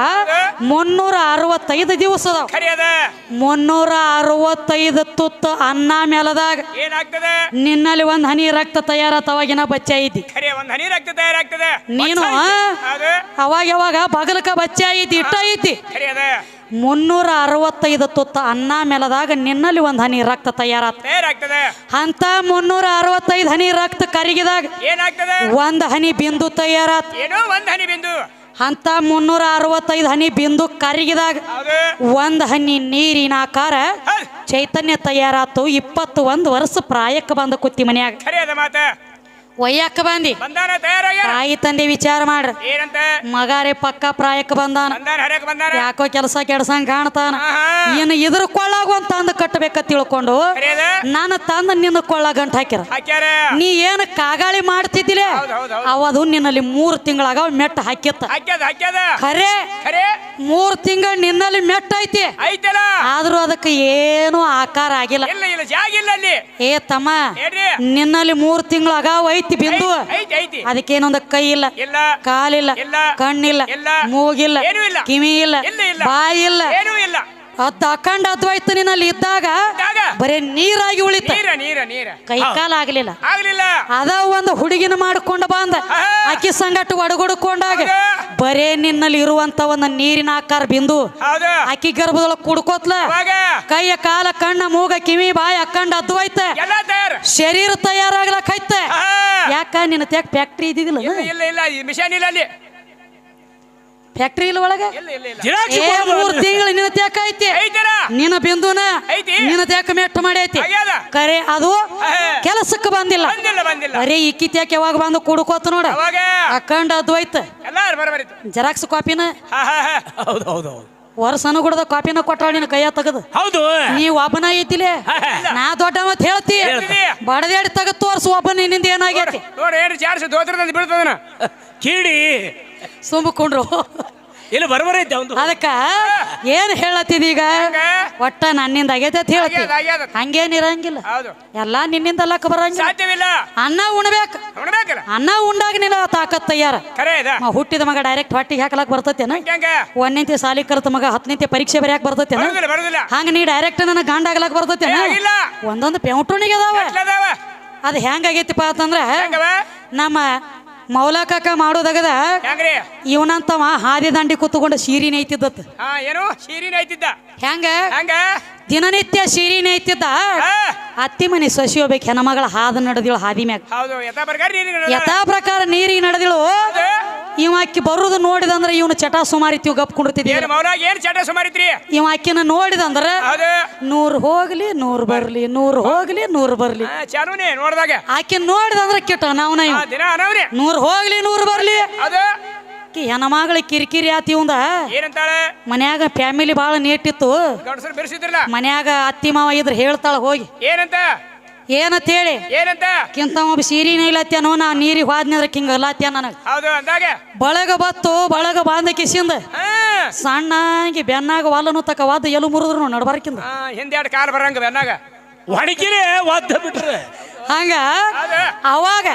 365 ದಿವಸ ಅದಾವ ಖರಿ ಅದ 365 ತುತ್ತು ಅನ್ನ ಮೇಲದಾಗ ಏನಾಗ್ತದೆ ನಿನ್ನಲ್ಲಿ ಒಂದ್ ಹನಿ ರಕ್ತ ತಯಾರತವಾಗಿನ ಬಚ್ಚ ಐತಿ ಖರಿ ಒಂದ್ ಹನಿ ರಕ್ತ ತಯಾರಾಗ್ತದೆ ನೀನು ಅದು ಅವಾಗ ಯಾವಾಗ ಬಗಲಕ ಬಚ್ಚ ಐತಿ ಇಟ್ಟ ಐತಿ ಖರಿ ಅದ 365 ತುತ್ತ ಅನ್ನ ಮೇಲದಾಗ ನಿನ್ನಲ್ಲಿ ಒಂದ್ ಹನಿ ರಕ್ತ ತಯಾರಾಗ್ತದೆ ಅಂತ 365 ಹನಿ ರಕ್ತ ಕರಗಿದಾಗ ಏನಾಗ್ತದೆ ಒಂದ್ ಹನಿ ಬಿಂದು ತಯಾರಾತ್ ಏನೋ ಒಂದ್ ಹನಿ ಬಿಂದು ಅಂತ 365 ಹನಿ ಬಿಂದು ಕರಗಿದಾಗ ಹೌದು ಒಂದ್ ಹನಿ ನೀರಿನ ಆಕಾರ ಹೌದ್. ಚೈತನ್ಯ ತಯಾರಾತು 21 ವರ್ಷ ಪ್ರಾಯಕ್ಕೆ ಬಂದ ಕುತ್ತಿ ಮನ್ಯಾಗ ಖರಿ ಅದ ಮಾತ ಒಯ್ಯಕ್ಕ ಬಂದಿ ಬಂದಾನ ತಯಾರಾಗ್ಯಾರ ತಾಯಿ ತಂದೆ ವಿಚಾರ ಮಾಡ್ರ ಏನಂತ ಮಗಾರೆ ಪಕ್ಕ ಪ್ರಾಯಕ್ಕೆ ಬಂದಾನ ಬಂದಾನ ಹರ್ಯಾಕ ಬಂದಾನ ಯಾಕೋ ಕೆಲಸ ಕೆಡ್ಸಂಗ್ ಕಾಣ್ತಾನ ಇನ್ನು ಇದ್ರ ಕೊಳ್ಳಾಗ ಒಂದ್ ತಂದ ಕಟ್ಟಬೇಕ ತಿಳ್ಕೊಂಡು ಖರಿ ಅದ ನಾನು ತಂದ ನಿನ್ನ ಕೊಳ್ಳ ಗಂಟ ಹಾಕ್ಯಾರ ಹಾಕ್ಯಾರ ನೀ ಏನು ಕಾಗಾಳಿ ಮಾಡ್ತಿದ್ದಿಲೆ ಹೌದ್ ಹೌದ್ ಹೌದ್ ಅವದು ನಿನ್ನಲ್ಲಿ 3 ತಿಂಗಳಾಗ ಮೆಟ್ಟ ಹಾಕಿತ್ತ ಹಾಕ್ಯದ ಖರೆ ಖರೆ 3 ತಿಂಗಳ ನಿನ್ನಲ್ಲಿ ಮೆಟ್ಟ ಐತಿ ಐತಲ್ಲ ಆದ್ರೂ ಅದಕ್ಕೆ ಏನು ಆಕಾರ ಆಗಿಲ್ಲ ಇಲ್ಲ ಇಲ್ಲ ಜಾಗ ಇಲ್ಲ ಅಲ್ಲಿ ಏ ತಮ್ಮ ಏನ್ರಿ ನಿನ್ನಲ್ಲಿ 3 ತಿಂಗಳ ಅಗಾವ ಐತಿ ಬಿಂದು ಐತಿ ಐತಿ ಅದಕ್ಕೇನೊಂದ ಕೈ ಇಲ್ಲ ಇಲ್ಲ ಕಾಲಿಲ್ಲ ಇಲ್ಲ ಕಣ್ಣಿಲ್ಲ ಇಲ್ಲ ಮೂಗಿಲ್ಲ ಏನೂ ಇಲ್ಲ ಕಿವಿ ಇಲ್ಲ ಇಲ್ಲ ಇಲ್ಲ ಬಾಯಿ ಇಲ್ಲ ಏನೂ ಇಲ್ಲ ಅದ್ ಅಖಂಡ ಅದ್ವೈತ ನಿನ್ನಲ್ಲಿ ಇದ್ದಾಗ ಜಾಗ ಬರೇ ನೀರಾಗಿ ಉಳಿತ ನೀರ ಕೈ ಕಾಲ ಆಗ್ಲಿಲ್ಲ ಆಗ್ಲಿಲ್ಲ ಅದ ಒಂದು ಹುಡುಗಿನ ಮಾಡ್ಕೊಂಡು ಬಂದ ಅಕ್ಕಿ ಸಂಗಟ ಒಡಗುಡ್ಕೊಂಡಾಗ ಬರೇ ನಿನ್ನಲ್ಲಿ ಇರುವಂತ ಒಂದು ನೀರಿನ ಆಕಾರ ಬಿಂದು ಹೌದು ಅಕ್ಕಿ ಗರ್ಭದೊಳಗ ಕುಡ್ಕೋತ್ಲ ಅವಾಗ ಕೈಯ ಕಾಲ ಕಣ್ಣ ಮೂಗ ಕಿವಿ ಬಾಯಿ ಅಕ್ಕಂಡ ಅದ್ವೈತ ಎಲ್ಲ ತಯಾರ ಶರೀರ ತಯಾರಾಗ್ಲಕೈತ ಯಾಕ ನಿನ್ನ ತ್ಯಾಕ್ ಫ್ಯಾಕ್ಟ್ರಿ ಇದ್ದಿದ್ದಿಲ್ಲ ಇಲ್ಲ ಇಲ್ಲ ಇಲ್ಲ ಈ ಮಿಷನ್ ಇಲ್ಲ ಅಲ್ಲಿ ಫ್ಯಾಕ್ಟ್ರಿ ಇಲ್ಲ ಒಳಗ ಇಲ್ಲ ಇಲ್ಲ ಇಲ್ಲ ಜಿರಾಕ್ಷಿ ಏ 3 ತಿಂಗಳು ನಿನ್ನ ತ್ಯಾಕ ಐತಿ ಐತರ ನಿನ್ನ ಬಿಂದುನ ಐತಿ ನಿನ್ನ ತ್ಯಾಕ ಮೆಟ್ಟ ಮಾಡಿ ಐತಿ ಆಗ್ಯಾದ ಕರೆ ಅದು ಕೆಲಸಕ್ಕೆ ಬಂದಿಲ್ಲ ಬಂದಿಲ್ಲ ಬಂದಿಲ್ಲ ಬರೀ ಇಕ್ಕಿ ತ್ಯಾಕ ಯಾವಾಗ ಬಂದು ಕುಡ್ಕೋತ ನೋಡ ಅವಾಗ ಅಕ್ಕಂಡ ಅದ್ವೈತ ಎಲ್ಲ ಬರಬರಿತು ಜೆರಾಕ್ಸ್ ಕಾಪಿನ ಹೌದು ಹೌದು ಹೌದು ವರ್ಷನು ಗುಡದ ಕಾಪಿನ ಕೊಟ್ಟಾಳ ನಿನ್ನ ಕೈಯ ತೆಗದು ಹೌದು ನೀವ್ ಒಬ್ಬನ ಐತಿಲೆ ನಾ ದೊಡ್ಡ ಮತ್ ಹೇಳ್ತಿ ಬಡದಾಡಿ ತೆಗದ್ ತೋರ್ಸು ಒಬ್ಬ ನಿನ್ನಿಂದ ಏನಾಗೈತಿ ನೋಡಿ ಏನು ಚಾರ್ಜ್ ದೋತ್ರದಂತ ಬೀಳ್ತದನ ಕೀಡಿ ಸುಮ್ಕೊಂಡ್ರು ಇಲ್ಲಿ ಬರಬರೈತೆ ಅವನು ಅದಕ್ಕ ಏನ್ ಹೇಳತ್ತಿದೀಗ ಒಟ್ಟ ನನ್ನಿಂದ ಆಗೈತೆ ಅಂತ ಹೇಳ್ತಿ ಆಗ್ಯಾದ ಹಂಗೇನಿರಂಗಿಲ್ಲ ಹೌದು ಎಲ್ಲಾ ನಿನ್ನಿಂದ ಅಲ್ಲಕ್ಕ ಬರಂಗಿಲ್ಲ ಸಾಧ್ಯವಿಲ್ಲ ಅನ್ನ ಉಣ್ಬೇಕ ನೋಡ್ಬೇಕಲ್ಲ ಅನ್ನ ಉಂಡಾಗ ನಿನ್ನ ತಾಕತ್ ತಯ್ಯಾರ ಖರೆ ಇದ ಹುಟ್ಟಿದ ಮಗ ಡೈರೆಕ್ಟ್ ಹೊಟ್ಟಿಗೆ ಹಾಕಲಕ್ ಬರ್ತೈತೇನ ಹೆಂಗ ಒಂದನೇಂತಿ ಸಾಲಿ ಕಲ್ತ ಮಗ 10ನೇಂತಿ ಪರೀಕ್ಷೆ ಬರೆಯಕ್ ಬರ್ತೈತೇನ ಬರುದಿಲ್ಲ ಬರುದಿಲ್ಲ ಹಂಗ ನೀ ಡೈರೆಕ್ಟ್ ನನ್ನ ಗಂಡ ಆಗ್ಲಕ್ ಬರ್ತೈತೇನ ಇಲ್ಲ ಒಂದೊಂದು ಪೆಂಟುಣಿಗೆ ಅದಾವ ಅದಾವ ಅದ್ ಹೆಂಗಾಗೈತಿಪ್ಪ ಅಂತಂದ್ರ ಹೆಂಗವ ನಮ್ಮ ಮೌಲ ಕಾಕ ಮಾಡೋದಾಗದ ಹೆಂಗ್ರಿ ಇವನಂತವ ಹಾದಿ ದಂಡಿ ಕೂತ್ಕೊಂಡು ಶೀರಿ ನೇಯ್ತಿದ್ದತ್ ಹಾ ಏನು ಶೀರಿನ ಐತಿದ್ದ ಹೆಂಗ ಹೆಂಗ ದಿನನಿತ್ಯ ಶೀರಿ ನೇಯ್ತಿದ್ದ ಅತ್ತಿ ಮನಿ ಸಸಿ ಹೋಗ್ಬೇಕು ಹೆಣ್ಮಗಳ ಹಾದ ನಡೆದಿಳು ಹಾದಿ ಮ್ಯಾಗ ಹೌದು ಯಥಾ ಪ್ರಕಾರ ನೀರಿನ ಯಥಾ ಪ್ರಕಾರ ನೀರಿಗೆ ನಡೆದಿಳು ಇವ ಆಕಿ ಬರುದು ನೋಡಿದಂದ್ರ ಇವನು ಚಟ ಸುಮಾರಿತೀವಿ ಗಪ್ ಕುಂಡಿರ್ತಿದ್ವಿ ಏನ್ ಮೌನಾಗ ಏನ್ ಚಟ ಸುಮಾರಿತ್ರಿ ಇವ ಆಕಿನ ನೋಡಿದಂದ್ರ ಹೌದು 100 ಹೋಗ್ಲಿ 100 ಬರ್ಲಿ 100 ಹೋಗ್ಲಿ 100 ಬರ್ಲಿ ಚಾಲೂನೇ ನೋಡ್ದಾಗ ಆಕಿನ ನೋಡಿದಂದ್ರ ಕಿಟ್ಟ ನಾವ್ನ ಇವ ದಿನ ಅನವ್ರಿ 100 ಹೋಗ್ಲಿ 100 ಬರ್ಲಿ ಹೌದು ಹೆಣ್ಣ ಮಗಳ ಕಿರಿಕಿರಿ ಆತಿ ಇವಂದ ಏನಂತಾಳೆ ಮನ್ಯಾಗ ಫ್ಯಾಮಿಲಿ ಬಾಳ ನೀಟಿತ್ತು ಗಂಡಸರು ಬೆರೆಸಿದ್ರಲ್ಲ ಮನ್ಯಾಗ ಅತ್ತಿ ಮಾವ ಇದ್ರ ಹೇಳ್ತಾಳ ಹೋಗಿ ಏನಂತ ಏನಂತ ಹೇಳಿ ಏನಂತ ಕಿಂತ ಒಬ್ಬ ಸೀರಿನ ಇಲ್ಲತ್ಯಾನೋ ನಾ ನೀರಿಗೆ ಹೋದ್ನಿದ್ರ ಕಿಂಗ ಅಲ್ಲತ್ಯ ನನಗ ಹೌದು ಅಂದಾಗ ಬಳಗ ಬತ್ತು ಬಳಗ ಬಾಂಧ ಕಿಸಿಂದ ಸಣ್ಣಗೆ ಬೆನ್ನಾಗ ವಾಲನು ತಕ ವಾದ ಎಲು ಮುರಿದ್ರು ನಡ್ಬಾರ್ಕಿಂದ ಹಿಂದೆ ಎರಡು ಕಾಲ್ ಬರಂಗ ಬೆನ್ನಾಗ ಒಣಗಿನೇ ಒದ್ದ ಬಿಟ್ರೆ ಹಂಗ ಹೌದು ಅವಾಗ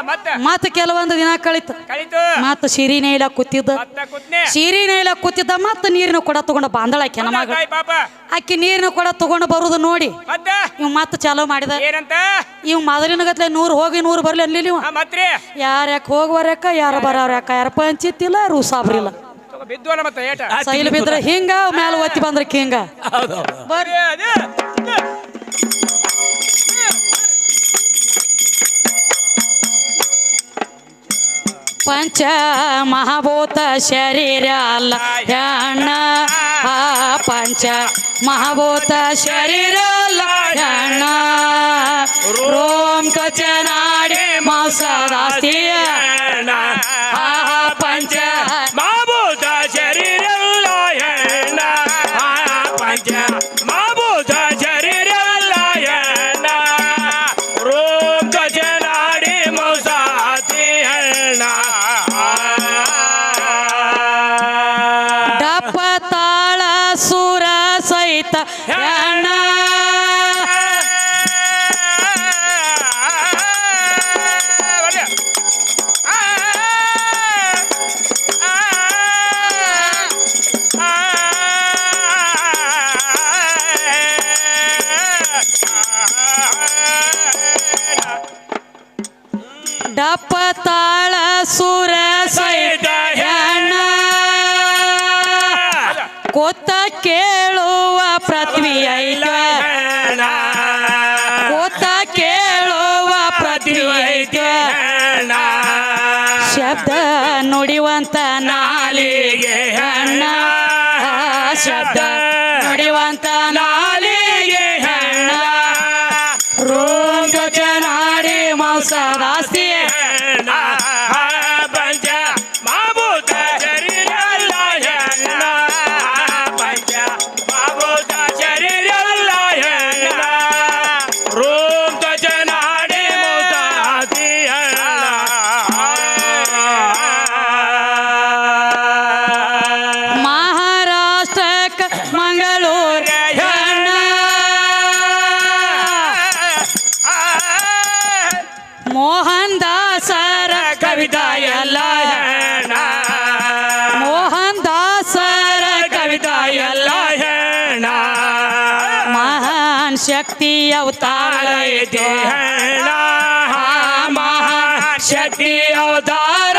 ಮತ್ತೆ ಮತ್ತ ಕೆಲವೊಂದು ದಿನ ಕಳಿತು ಕಳಿತು ಮತ್ತ ಸೀರಿನ ಇಲ್ಲ ಕೂತಿದ್ದ ಮತ್ತ ಕುತ್ನೆ ಸೀರಿನ ಇಲ್ಲ ಕೂತಿದ್ದ ಮತ್ತ ನೀರಿನ ಕೊಡ ತಗೊಂಡ ಬಾಂದಳ ಆಕಿ ನನ್ನ ಮಗ ತಾಯಿ ಪಾಪ ಆಕಿ ನೀರಿನ ಕೊಡ ತಗೊಂಡು ಬರುದು ನೋಡಿ ಮತ್ತೆ ಇವ್ ಮತ್ತ ಚಾಲೋ ಮಾಡಿದ ಏನಂತ ಇವ್ ಮೊದಲಿನ ಗತ್ಲೆ 100 ಹೋಗಿ 100 ಬರ್ಲಿ ಅನ್ಲಿ ಇವ ಮತ್ರಿ ಯಾರ ಯಾಕೆ ಹೋಗುವರ್ಯಾಕ ಯಾರ ಬರೋರ್ಯಾಕ ಯಾರ ಪಂಚಿತ್ತಿಲ್ಲ ರೂಸಾಬ್ರಿಲ್ಲ ಬಿದ್ವಲ್ಲ ಮತ್ತೆ ಏಟ ಸೈಲ್ ಬಿದ್ರ ಹಿಂಗ ಮ್ಯಾಲ ಒತ್ತಿ ಬಂದ್ರ ಹಿಂಗ ಹೌದೌದು ಬರ್ರಿ ಅದು ಪಂಚ ಮಹಾಭೂತ ಶರೀರ ಅಲ್ಲ ಹೆಣ್ಣ ಪಂಚ ಮಹಾಭೂತ ಶರೀರ ಅಲ್ಲ ಹೆಣ್ಣ ರೋಮ್ ಕಚ ನಾಡಿ ಮಾಂಸದಾಸ್ತಿಯ ಪಂಚ ಮಾಭೂತ ಶರೀರ ಹೆಣ್ಣ ಪಂಚ ಮಾಭೂತ ಶರೀರ ಹೆಣ್ಣ ರೋಮ್ ಕಚನಾಡಿ ಮೌಸಾತಿ ಹೆಣ್ಣ ಡಪ್ಪ ತಾಳ ಸುರ ಸಹಿತ ಹೆಣ್ಣ ಡಪ್ಪ ತಾಳ ಸುರ ಸಹಿತ ಹೆಣ್ಣ ಕೊತ್ತ ಕೇಳುವ ಪೃಥ್ವಿ ಐತ ಕೊತ್ತ ಕೇಳುವ ಪೃಥ್ವಿ ಐತ ಶಬ್ದ ನುಡಿವಂತ ನಾಲಿಗೆ ಹೆಣ್ಣ ಶಬ್ದ ನುಡಿವಂತ ನಾಲಿಗೆ ಹೆಣ್ಣ ರೋಗ ಚನಾಡಿ ಮಾಂಸದಾಸ್ತಿ ಪಂಚ ಮಾಭೂತ ಶರೀರ ಹೆಣ್ಣ ಪಂಚ ಮಾಭೂತ ಶರೀರ ಹೆಣ್ಣ ರೋಮ್ ತ್ವಚನಾಡಿ ಮೌತಾತಿ ಮಹಾರಾಷ್ಟ್ರಕ್ಕ ಮಂಗಳೂರು ಹೆಣ್ಣ ಮೋಹನ್ ದಾಸರ ಕವಿತಾ ಎಲ್ಲ ಮೋಹನ್ ದಾಸರ ಕವಿತಾ ಎಲ್ಲ ಹೆಣ್ಣ ಮಹಾನ್ ಶಕ್ತಿ ಅವತಾರ ಹೆಣ್ಣ ಮಹಾಶಕ್ತಿ ಅವತಾರ